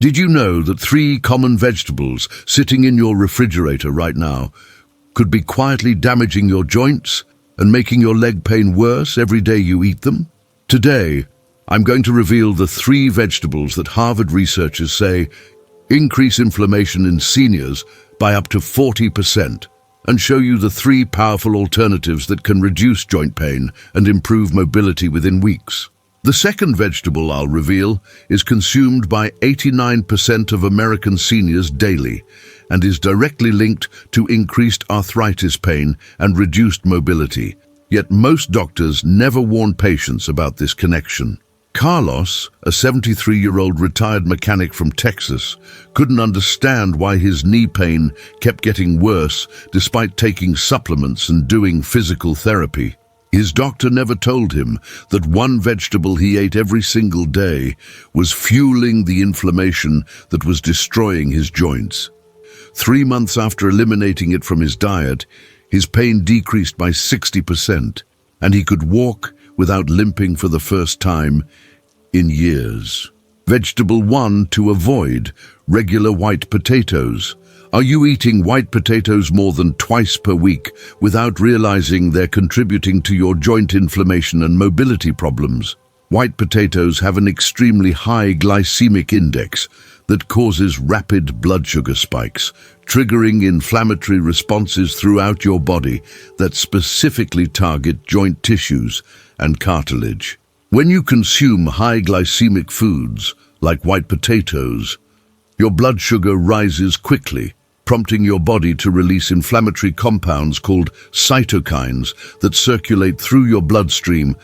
Did you know that 3 common vegetables sitting in your refrigerator right now could be quietly damaging your joints and making your leg pain worse every day you eat them? Today, I'm going to reveal the 3 vegetables that Harvard researchers say increase inflammation in seniors by up to 40%, and show you the 3 powerful alternatives that can reduce joint pain and improve mobility within weeks. The second vegetable I'll reveal is consumed by 89% of American seniors daily and is directly linked to increased arthritis pain and reduced mobility. Yet most doctors never warn patients about this connection. Carlos, a 73-year-old retired mechanic from Texas, couldn't understand why his knee pain kept getting worse despite taking supplements and doing physical therapy. His doctor never told him that one vegetable he ate every single day was fueling the inflammation that was destroying his joints. 3 months after eliminating it from his diet, his pain decreased by 60%, and he could walk without limping for the first time in years. Vegetable 1 to avoid: regular white potatoes. Are you eating white potatoes more than twice per week without realizing they're contributing to your joint inflammation and mobility problems? White potatoes have an extremely high glycemic index that causes rapid blood sugar spikes, triggering inflammatory responses throughout your body that specifically target joint tissues and cartilage. When you consume high glycemic foods, like white potatoes, your blood sugar rises quickly, prompting your body to release inflammatory compounds called cytokines that circulate through your bloodstream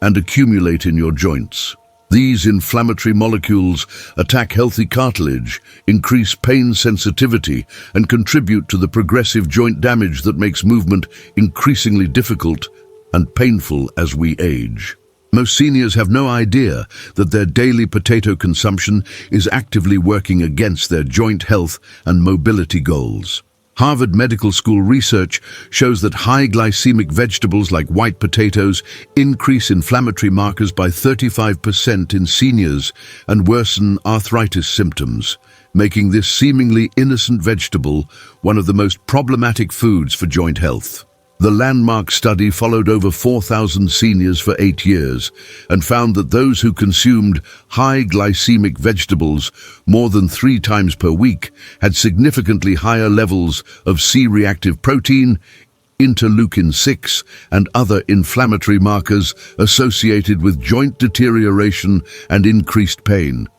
and accumulate in your joints. These inflammatory molecules attack healthy cartilage, increase pain sensitivity, and contribute to the progressive joint damage that makes movement increasingly difficult and painful as we age. Most seniors have no idea that their daily potato consumption is actively working against their joint health and mobility goals. Harvard Medical School research shows that high glycemic vegetables like white potatoes increase inflammatory markers by 35% in seniors and worsen arthritis symptoms, making this seemingly innocent vegetable one of the most problematic foods for joint health. The landmark study followed over 4,000 seniors for 8 years and found that those who consumed high glycemic vegetables more than 3 times per week had significantly higher levels of C-reactive protein, interleukin-6, and other inflammatory markers associated with joint deterioration and increased pain.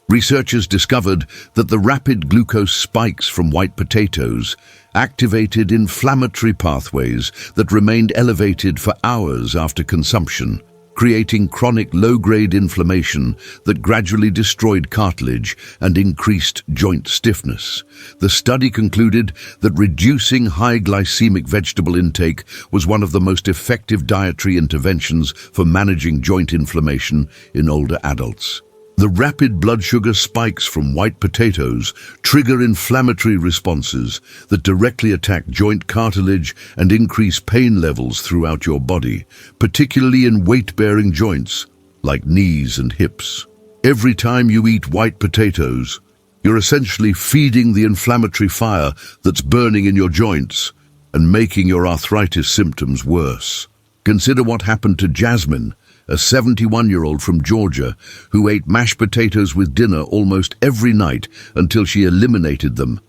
Researchers discovered that the rapid glucose spikes from white potatoes activated inflammatory pathways that remained elevated for hours after consumption, creating chronic low-grade inflammation that gradually destroyed cartilage and increased joint stiffness. The study concluded that reducing high glycemic vegetable intake was one of the most effective dietary interventions for managing joint inflammation in older adults. The rapid blood sugar spikes from white potatoes trigger inflammatory responses that directly attack joint cartilage and increase pain levels throughout your body, particularly in weight-bearing joints like knees and hips. Every time you eat white potatoes, you're essentially feeding the inflammatory fire that's burning in your joints and making your arthritis symptoms worse. Consider what happened to Jasmine, a 71-year-old from Georgia who ate mashed potatoes with dinner almost every night until she eliminated them,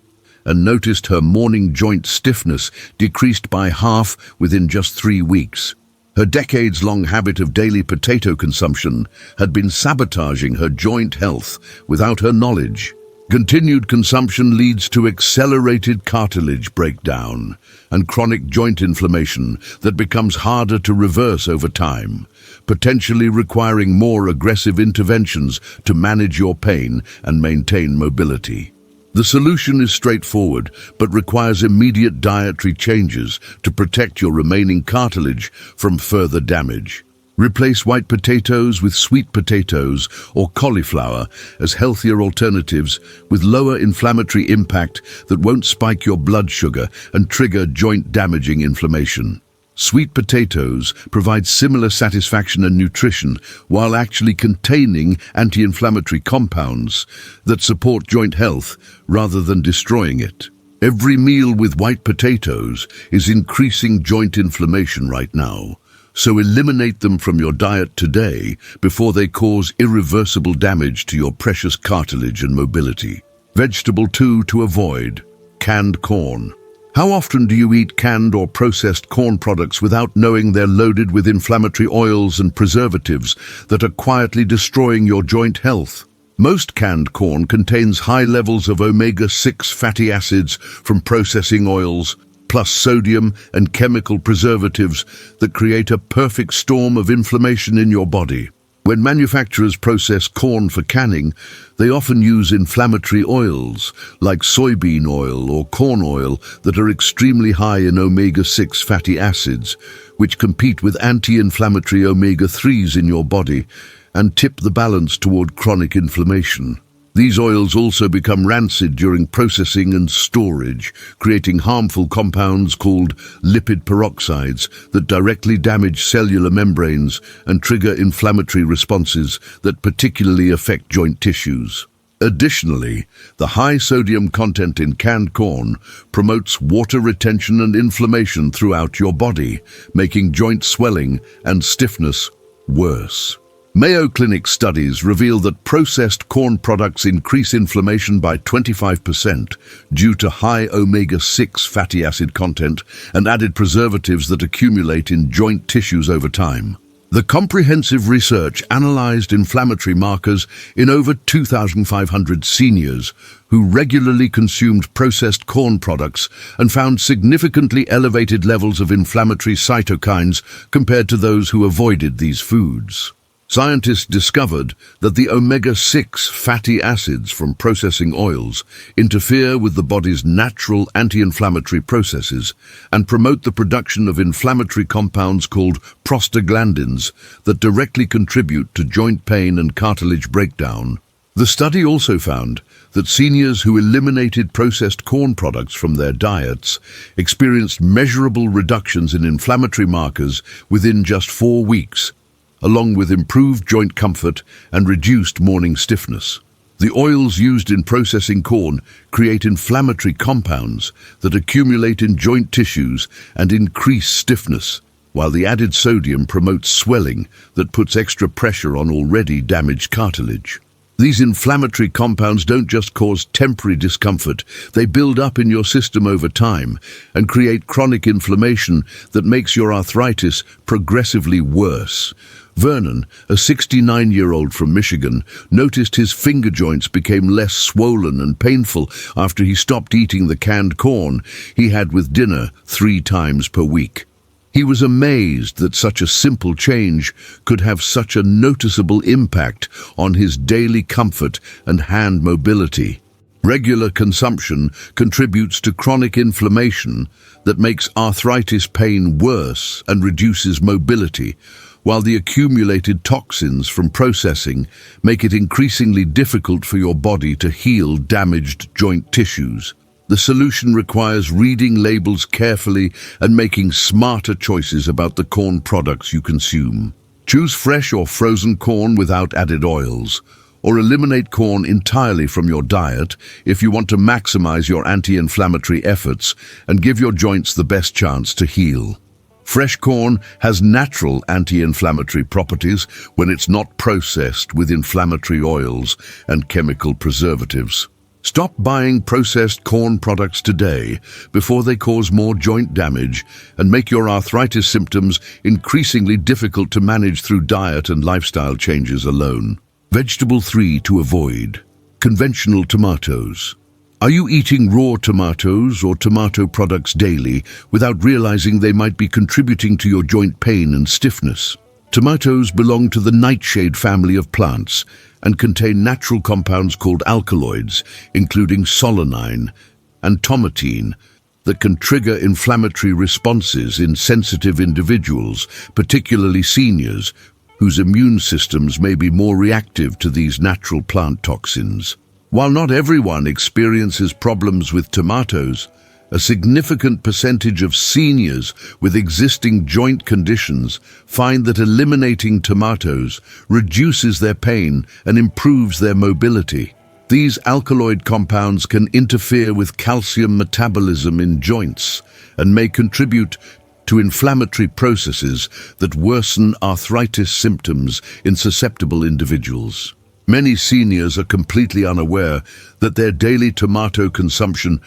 and noticed her morning joint stiffness decreased by half within just 3 weeks. Her decades-long habit of daily potato consumption had been sabotaging her joint health without her knowledge. Continued consumption leads to accelerated cartilage breakdown and chronic joint inflammation that becomes harder to reverse over time, potentially requiring more aggressive interventions to manage your pain and maintain mobility. The solution is straightforward, but requires immediate dietary changes to protect your remaining cartilage from further damage. Replace white potatoes with sweet potatoes or cauliflower as healthier alternatives with lower inflammatory impact that won't spike your blood sugar and trigger joint-damaging inflammation. Sweet potatoes provide similar satisfaction and nutrition while actually containing anti-inflammatory compounds that support joint health rather than destroying it. Every meal with white potatoes is increasing joint inflammation right now, so eliminate them from your diet today before they cause irreversible damage to your precious cartilage and mobility. Vegetable 2 to avoid: canned corn. How often do you eat canned or processed corn products without knowing they're loaded with inflammatory oils and preservatives that are quietly destroying your joint health? Most canned corn contains high levels of omega-6 fatty acids from processing oils, plus sodium and chemical preservatives that create a perfect storm of inflammation in your body. When manufacturers process corn for canning, they often use inflammatory oils like soybean oil or corn oil that are extremely high in omega-6 fatty acids, which compete with anti-inflammatory omega-3s in your body and tip the balance toward chronic inflammation. These oils also become rancid during processing and storage, creating harmful compounds called lipid peroxides that directly damage cellular membranes and trigger inflammatory responses that particularly affect joint tissues. Additionally, the high sodium content in canned corn promotes water retention and inflammation throughout your body, making joint swelling and stiffness worse. Mayo Clinic studies reveal that processed corn products increase inflammation by 25% due to high omega-6 fatty acid content and added preservatives that accumulate in joint tissues over time. The comprehensive research analyzed inflammatory markers in over 2,500 seniors who regularly consumed processed corn products and found significantly elevated levels of inflammatory cytokines compared to those who avoided these foods. Scientists discovered that the omega-6 fatty acids from processing oils interfere with the body's natural anti-inflammatory processes and promote the production of inflammatory compounds called prostaglandins that directly contribute to joint pain and cartilage breakdown. The study also found that seniors who eliminated processed corn products from their diets experienced measurable reductions in inflammatory markers within just 4 weeks, along with improved joint comfort and reduced morning stiffness. The oils used in processing corn create inflammatory compounds that accumulate in joint tissues and increase stiffness, while the added sodium promotes swelling that puts extra pressure on already damaged cartilage. These inflammatory compounds don't just cause temporary discomfort, they build up in your system over time and create chronic inflammation that makes your arthritis progressively worse. Vernon, a 69-year-old from Michigan, noticed his finger joints became less swollen and painful after he stopped eating the canned corn he had with dinner 3 times per week. He was amazed that such a simple change could have such a noticeable impact on his daily comfort and hand mobility. Regular consumption contributes to chronic inflammation that makes arthritis pain worse and reduces mobility, while the accumulated toxins from processing make it increasingly difficult for your body to heal damaged joint tissues. The solution requires reading labels carefully and making smarter choices about the corn products you consume. Choose fresh or frozen corn without added oils, or eliminate corn entirely from your diet if you want to maximize your anti-inflammatory efforts and give your joints the best chance to heal. Fresh corn has natural anti-inflammatory properties when it's not processed with inflammatory oils and chemical preservatives. Stop buying processed corn products today before they cause more joint damage and make your arthritis symptoms increasingly difficult to manage through diet and lifestyle changes alone. Vegetable 3 to avoid: conventional tomatoes. Are you eating raw tomatoes or tomato products daily without realizing they might be contributing to your joint pain and stiffness? Tomatoes belong to the nightshade family of plants and contain natural compounds called alkaloids, including solanine and tomatine, that can trigger inflammatory responses in sensitive individuals, particularly seniors, whose immune systems may be more reactive to these natural plant toxins. While not everyone experiences problems with tomatoes, A significant percentage of seniors with existing joint conditions find that eliminating tomatoes reduces their pain and improves their mobility. These alkaloid compounds can interfere with calcium metabolism in joints and may contribute to inflammatory processes that worsen arthritis symptoms in susceptible individuals. Many seniors are completely unaware that their daily tomato consumption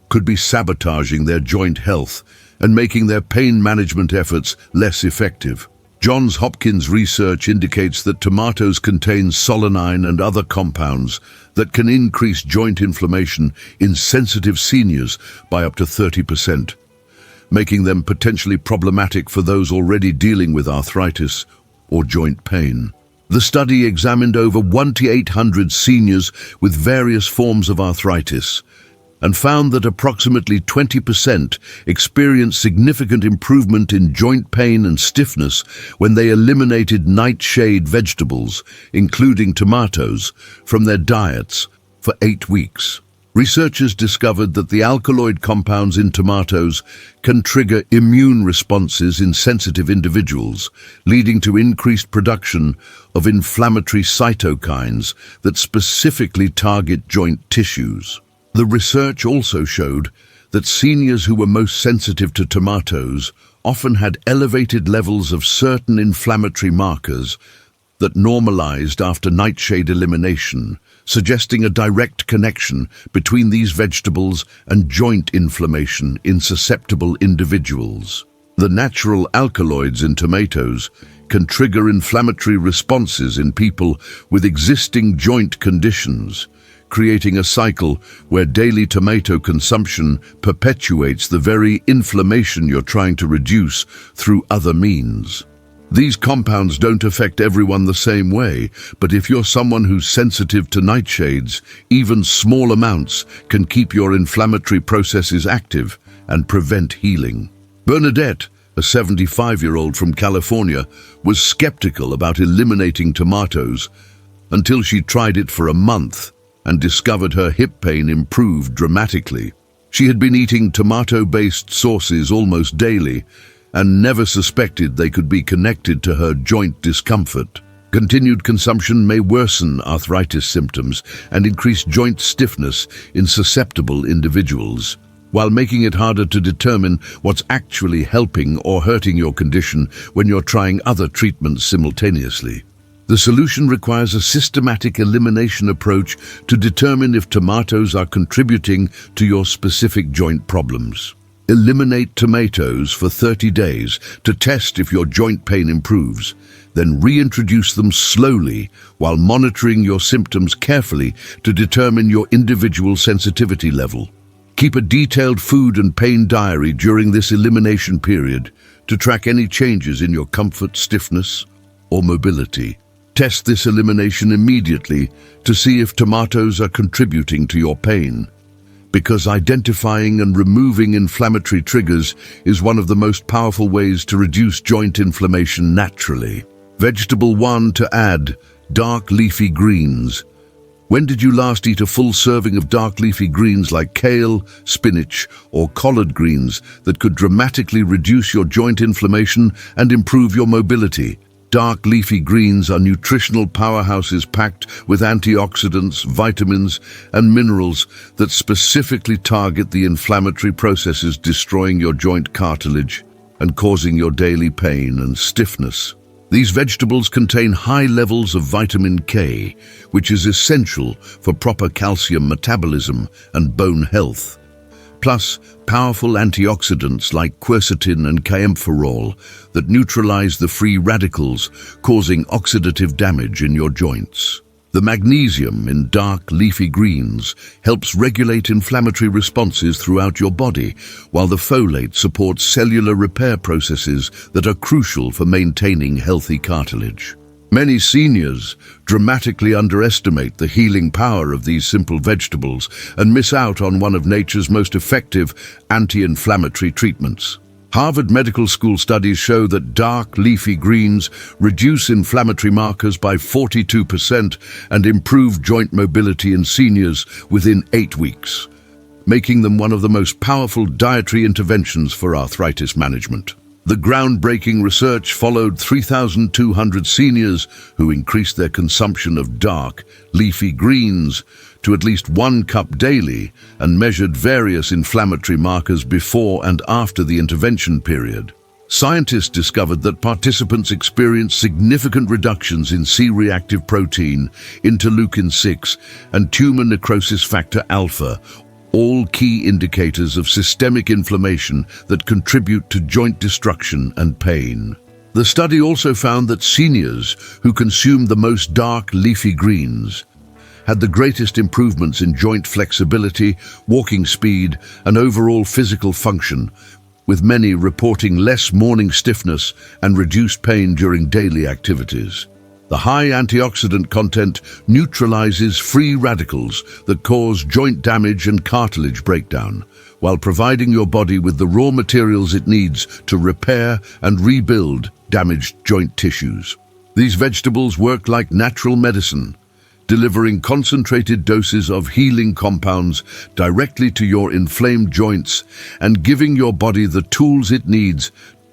could be sabotaging their joint health and making their pain management efforts less effective. Johns Hopkins research indicates that tomatoes contain solanine and other compounds that can increase joint inflammation in sensitive seniors by up to 30%, making them potentially problematic for those already dealing with arthritis or joint pain. The study examined over 1,800 seniors with various forms of arthritis and found that approximately 20% experienced significant improvement in joint pain and stiffness when they eliminated nightshade vegetables, including tomatoes, from their diets for 8 weeks. Researchers discovered that the alkaloid compounds in tomatoes can trigger immune responses in sensitive individuals, leading to increased production of inflammatory cytokines that specifically target joint tissues. The research also showed that seniors who were most sensitive to tomatoes often had elevated levels of certain inflammatory markers that normalized after nightshade elimination, suggesting a direct connection between these vegetables and joint inflammation in susceptible individuals. The natural alkaloids in tomatoes can trigger inflammatory responses in people with existing joint conditions, creating a cycle where daily tomato consumption perpetuates the very inflammation you're trying to reduce through other means. These compounds don't affect everyone the same way, but if you're someone who's sensitive to nightshades, even small amounts can keep your inflammatory processes active and prevent healing. Bernadette, a 75-year-old from California, was skeptical about eliminating tomatoes until she tried it for a month and discovered her hip pain improved dramatically. She had been eating tomato-based sauces almost daily and never suspected they could be connected to her joint discomfort. Continued consumption may worsen arthritis symptoms and increase joint stiffness in susceptible individuals, while making it harder to determine what's actually helping or hurting your condition when you're trying other treatments simultaneously. The solution requires a systematic elimination approach to determine if tomatoes are contributing to your specific joint problems. Eliminate tomatoes for 30 days to test if your joint pain improves, then reintroduce them slowly while monitoring your symptoms carefully to determine your individual sensitivity level. Keep a detailed food and pain diary during this elimination period to track any changes in your comfort, stiffness, or mobility. Test this elimination immediately to see if tomatoes are contributing to your pain, because identifying and removing inflammatory triggers is one of the most powerful ways to reduce joint inflammation naturally. Vegetable 1 to add: dark leafy greens. When did you last eat a full serving of dark leafy greens like kale, spinach, or collard greens that could dramatically reduce your joint inflammation and improve your mobility? Dark leafy greens are nutritional powerhouses packed with antioxidants, vitamins, and minerals that specifically target the inflammatory processes destroying your joint cartilage and causing your daily pain and stiffness. These vegetables contain high levels of vitamin K, which is essential for proper calcium metabolism and bone health, plus powerful antioxidants like quercetin and kaempferol that neutralize the free radicals causing oxidative damage in your joints. The magnesium in dark leafy greens helps regulate inflammatory responses throughout your body, while the folate supports cellular repair processes that are crucial for maintaining healthy cartilage. Many seniors dramatically underestimate the healing power of these simple vegetables and miss out on one of nature's most effective anti-inflammatory treatments. Harvard Medical School studies show that dark leafy greens reduce inflammatory markers by 42% and improve joint mobility in seniors within 8 weeks, making them one of the most powerful dietary interventions for arthritis management. The groundbreaking research followed 3,200 seniors who increased their consumption of dark, leafy greens to at least 1 cup daily and measured various inflammatory markers before and after the intervention period. Scientists discovered that participants experienced significant reductions in C-reactive protein, interleukin-6, and tumor necrosis factor alpha, all key indicators of systemic inflammation that contribute to joint destruction and pain. The study also found that seniors who consumed the most dark leafy greens had the greatest improvements in joint flexibility, walking speed, and overall physical function, with many reporting less morning stiffness and reduced pain during daily activities. The high antioxidant content neutralizes free radicals that cause joint damage and cartilage breakdown, while providing your body with the raw materials it needs to repair and rebuild damaged joint tissues. These vegetables work like natural medicine, delivering concentrated doses of healing compounds directly to your inflamed joints and giving your body the tools it needs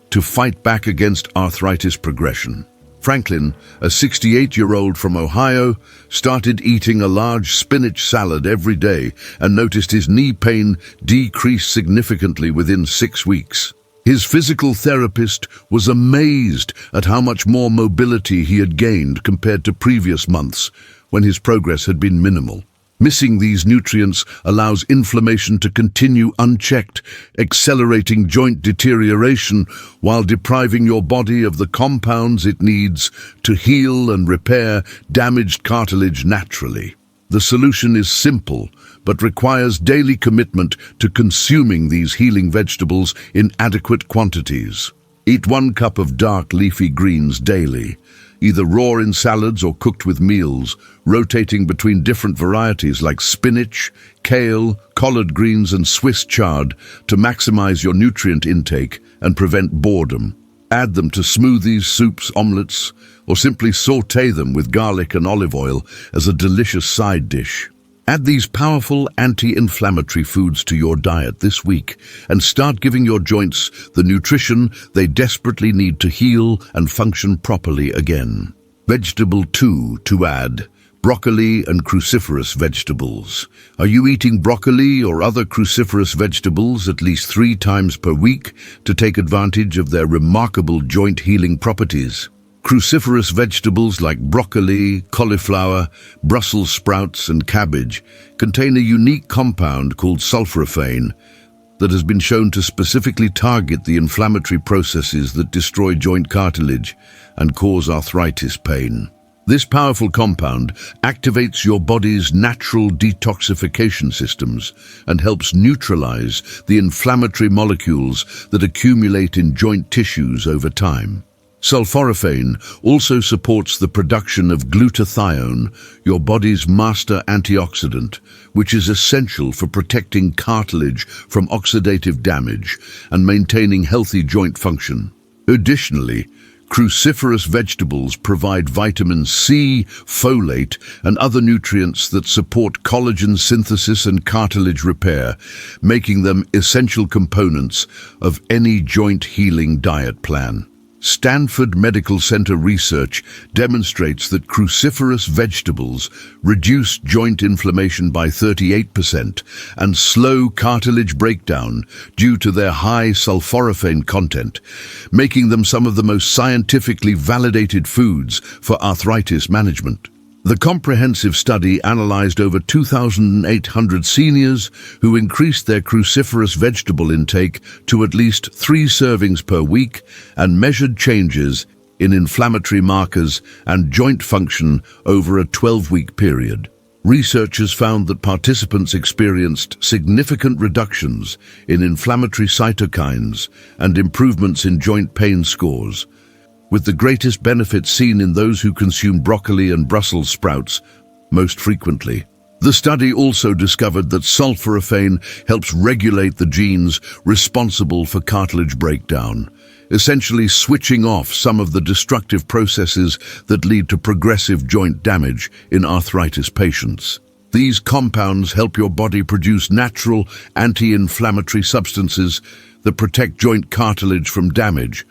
to fight back against arthritis progression. Franklin, a 68-year-old from Ohio, started eating a large spinach salad every day and noticed his knee pain decrease significantly within 6 weeks. His physical therapist was amazed at how much more mobility he had gained compared to previous months, when his progress had been minimal. Missing these nutrients allows inflammation to continue unchecked, accelerating joint deterioration while depriving your body of the compounds it needs to heal and repair damaged cartilage naturally. The solution is simple, but requires daily commitment to consuming these healing vegetables in adequate quantities. Eat 1 cup of dark leafy greens daily, either raw in salads or cooked with meals, rotating between different varieties like spinach, kale, collard greens, and Swiss chard to maximize your nutrient intake and prevent boredom. Add them to smoothies, soups, omelets, or simply sauté them with garlic and olive oil as a delicious side dish. Add these powerful anti-inflammatory foods to your diet this week and start giving your joints the nutrition they desperately need to heal and function properly again. Vegetable 2 to add: broccoli and cruciferous vegetables. Are you eating broccoli or other cruciferous vegetables at least 3 times per week to take advantage of their remarkable joint healing properties? Cruciferous vegetables like broccoli, cauliflower, Brussels sprouts, and cabbage contain a unique compound called sulforaphane that has been shown to specifically target the inflammatory processes that destroy joint cartilage and cause arthritis pain. This powerful compound activates your body's natural detoxification systems and helps neutralize the inflammatory molecules that accumulate in joint tissues over time. Sulforaphane also supports the production of glutathione, your body's master antioxidant, which is essential for protecting cartilage from oxidative damage and maintaining healthy joint function. Additionally, cruciferous vegetables provide vitamin C, folate, and other nutrients that support collagen synthesis and cartilage repair, making them essential components of any joint healing diet plan. Stanford Medical Center research demonstrates that cruciferous vegetables reduce joint inflammation by 38% and slow cartilage breakdown due to their high sulforaphane content, making them some of the most scientifically validated foods for arthritis management. The comprehensive study analyzed over 2,800 seniors who increased their cruciferous vegetable intake to at least 3 servings per week and measured changes in inflammatory markers and joint function over a 12-week period. Researchers found that participants experienced significant reductions in inflammatory cytokines and improvements in joint pain scores, with the greatest benefits seen in those who consume broccoli and Brussels sprouts most frequently. The study also discovered that sulforaphane helps regulate the genes responsible for cartilage breakdown, essentially switching off some of the destructive processes that lead to progressive joint damage in arthritis patients. These compounds help your body produce natural anti-inflammatory substances that protect joint cartilage from damage,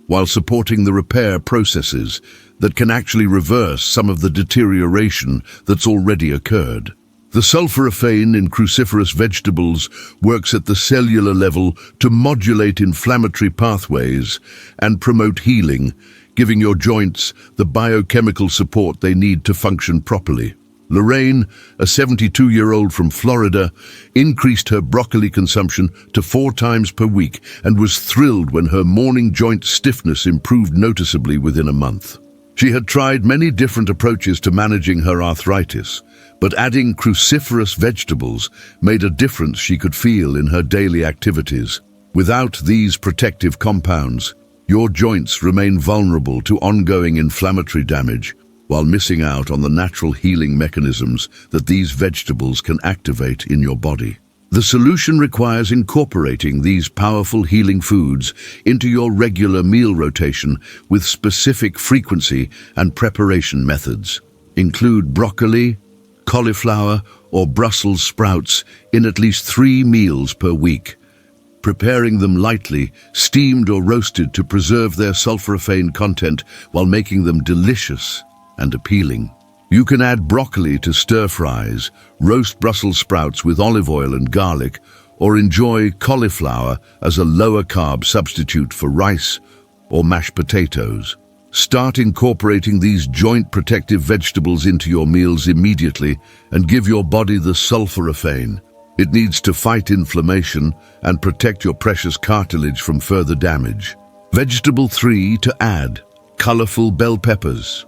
while supporting the repair processes that can actually reverse some of the deterioration that's already occurred. The sulforaphane in cruciferous vegetables works at the cellular level to modulate inflammatory pathways and promote healing, giving your joints the biochemical support they need to function properly. Lorraine, a 72-year-old from Florida, increased her broccoli consumption to 4 times per week and was thrilled when her morning joint stiffness improved noticeably within a month. She had tried many different approaches to managing her arthritis, but adding cruciferous vegetables made a difference she could feel in her daily activities. Without these protective compounds, your joints remain vulnerable to ongoing inflammatory damage, while missing out on the natural healing mechanisms that these vegetables can activate in your body. The solution requires incorporating these powerful healing foods into your regular meal rotation with specific frequency and preparation methods. Include broccoli, cauliflower, or Brussels sprouts in at least 3 meals per week, preparing them lightly, steamed or roasted to preserve their sulforaphane content while making them delicious and appealing. You can add broccoli to stir-fries, roast Brussels sprouts with olive oil and garlic, or enjoy cauliflower as a lower-carb substitute for rice or mashed potatoes. Start incorporating these joint-protective vegetables into your meals immediately and give your body the sulforaphane it needs to fight inflammation and protect your precious cartilage from further damage. Vegetable 3 to add: colorful bell peppers.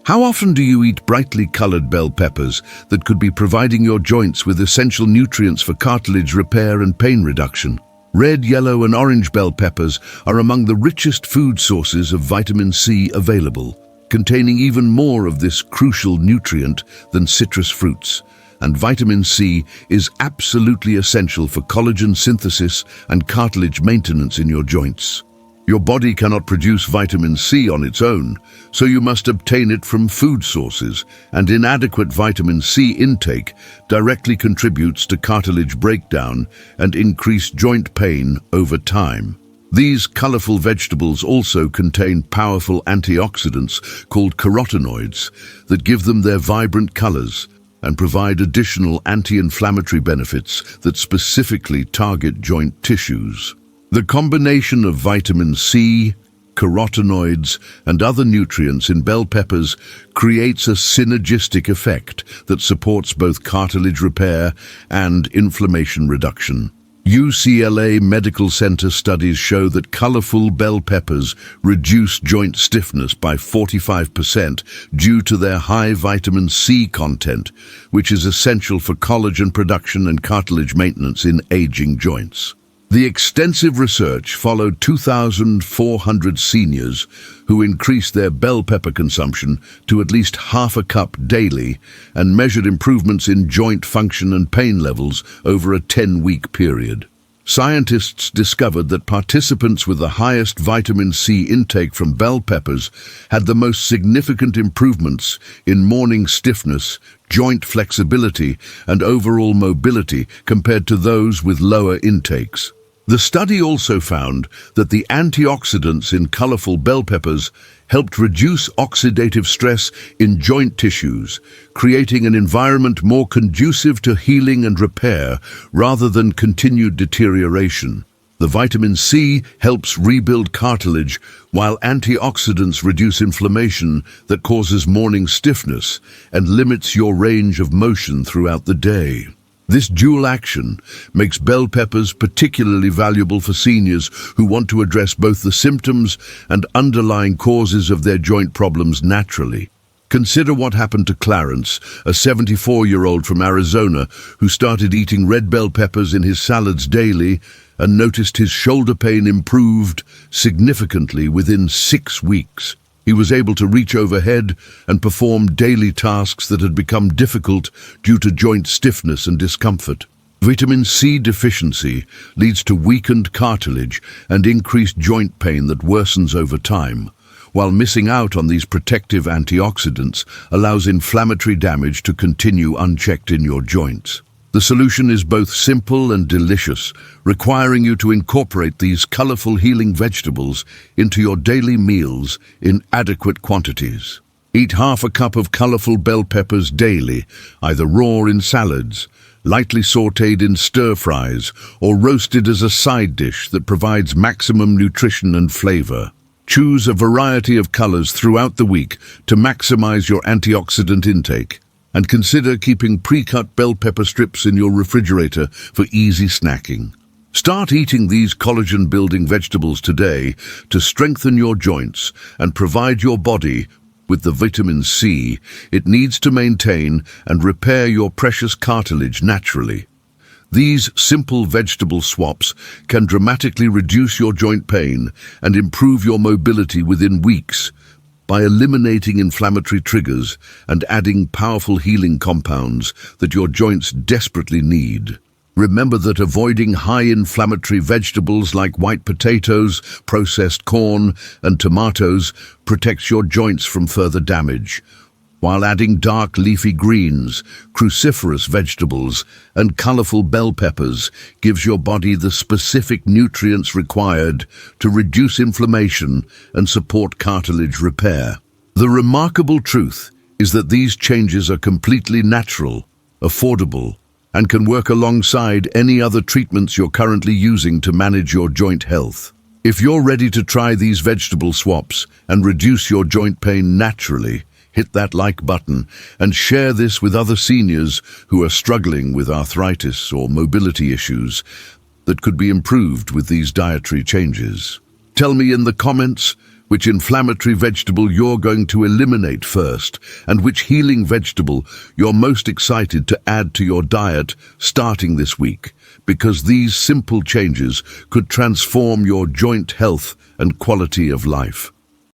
How often do you eat brightly colored bell peppers that could be providing your joints with essential nutrients for cartilage repair and pain reduction? Red, yellow, and orange bell peppers are among the richest food sources of vitamin C available, containing even more of this crucial nutrient than citrus fruits. And vitamin C is absolutely essential for collagen synthesis and cartilage maintenance in your joints. Your body cannot produce vitamin C on its own, so you must obtain it from food sources, and inadequate vitamin C intake directly contributes to cartilage breakdown and increased joint pain over time. These colorful vegetables also contain powerful antioxidants called carotenoids that give them their vibrant colors and provide additional anti-inflammatory benefits that specifically target joint tissues. The combination of vitamin C, carotenoids, and other nutrients in bell peppers creates a synergistic effect that supports both cartilage repair and inflammation reduction. UCLA Medical Center studies show that colorful bell peppers reduce joint stiffness by 45% due to their high vitamin C content, which is essential for collagen production and cartilage maintenance in aging joints. The extensive research followed 2,400 seniors who increased their bell pepper consumption to at least half a cup daily and measured improvements in joint function and pain levels over a 10-week period. Scientists discovered that participants with the highest vitamin C intake from bell peppers had the most significant improvements in morning stiffness, joint flexibility, and overall mobility compared to those with lower intakes. The study also found that the antioxidants in colorful bell peppers helped reduce oxidative stress in joint tissues, creating an environment more conducive to healing and repair rather than continued deterioration. The vitamin C helps rebuild cartilage, while antioxidants reduce inflammation that causes morning stiffness and limits your range of motion throughout the day. This dual action makes bell peppers particularly valuable for seniors who want to address both the symptoms and underlying causes of their joint problems naturally. Consider what happened to Clarence, a 74-year-old from Arizona who started eating red bell peppers in his salads daily and noticed his shoulder pain improved significantly within 6 weeks. He was able to reach overhead and perform daily tasks that had become difficult due to joint stiffness and discomfort. Vitamin C deficiency leads to weakened cartilage and increased joint pain that worsens over time, while missing out on these protective antioxidants allows inflammatory damage to continue unchecked in your joints. The solution is both simple and delicious, requiring you to incorporate these colorful healing vegetables into your daily meals in adequate quantities. Eat half a cup of colorful bell peppers daily, either raw in salads, lightly sautéed in stir-fries, or roasted as a side dish that provides maximum nutrition and flavor. Choose a variety of colors throughout the week to maximize your antioxidant intake, and consider keeping pre-cut bell pepper strips in your refrigerator for easy snacking. Start eating these collagen-building vegetables today to strengthen your joints and provide your body with the vitamin C it needs to maintain and repair your precious cartilage naturally. These simple vegetable swaps can dramatically reduce your joint pain and improve your mobility within weeks, by eliminating inflammatory triggers and adding powerful healing compounds that your joints desperately need. Remember that avoiding high-inflammatory vegetables like white potatoes, processed corn, and tomatoes protects your joints from further damage, while adding dark leafy greens, cruciferous vegetables, and colorful bell peppers gives your body the specific nutrients required to reduce inflammation and support cartilage repair. The remarkable truth is that these changes are completely natural, affordable, and can work alongside any other treatments you're currently using to manage your joint health. If you're ready to try these vegetable swaps and reduce your joint pain naturally, hit that like button and share this with other seniors who are struggling with arthritis or mobility issues that could be improved with these dietary changes. Tell me in the comments which inflammatory vegetable you're going to eliminate first and which healing vegetable you're most excited to add to your diet starting this week, because these simple changes could transform your joint health and quality of life.